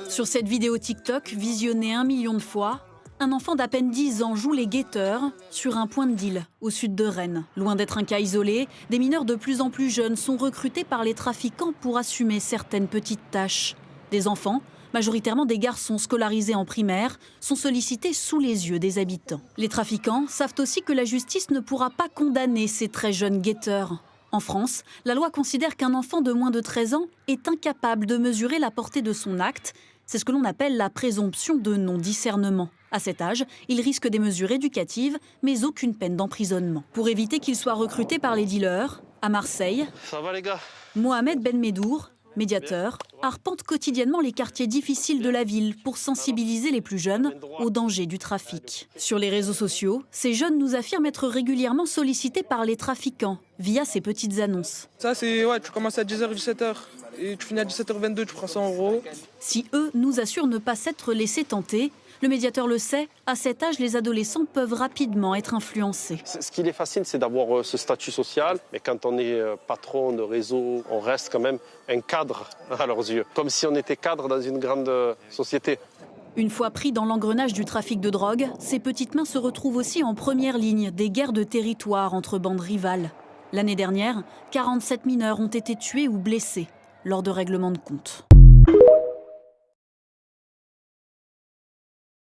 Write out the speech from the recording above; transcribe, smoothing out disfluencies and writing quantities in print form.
Sur cette vidéo TikTok, visionnée 1 million de fois, un enfant d'à peine 10 ans joue les guetteurs sur un point de deal au sud de Rennes. Loin d'être un cas isolé, des mineurs de plus en plus jeunes sont recrutés par les trafiquants pour assumer certaines petites tâches. Des enfants, majoritairement des garçons scolarisés en primaire, sont sollicités sous les yeux des habitants. Les trafiquants savent aussi que la justice ne pourra pas condamner ces très jeunes guetteurs. En France, la loi considère qu'un enfant de moins de 13 ans est incapable de mesurer la portée de son acte. C'est ce que l'on appelle la présomption de non-discernement. À cet âge, il risque des mesures éducatives, mais aucune peine d'emprisonnement. Pour éviter qu'il soit recruté par les dealers, à Marseille, Ça va les gars? Mohamed Ben Medour, médiateur, arpente quotidiennement les quartiers difficiles de la ville pour sensibiliser les plus jeunes aux dangers du trafic. Sur les réseaux sociaux, ces jeunes nous affirment être régulièrement sollicités par les trafiquants via ces petites annonces. Ça c'est, tu commences à 10h, 17h et tu finis à 17h22, tu prends 100 €. Si eux nous assurent ne pas s'être laissés tenter, le médiateur le sait, à cet âge, les adolescents peuvent rapidement être influencés. Ce qui les fascine, c'est d'avoir ce statut social. Mais quand on est patron de réseau, on reste quand même un cadre à leurs yeux. Comme si on était cadre dans une grande société. Une fois pris dans l'engrenage du trafic de drogue, ces petites mains se retrouvent aussi en première ligne des guerres de territoire entre bandes rivales. L'année dernière, 47 mineurs ont été tués ou blessés lors de règlements de compte.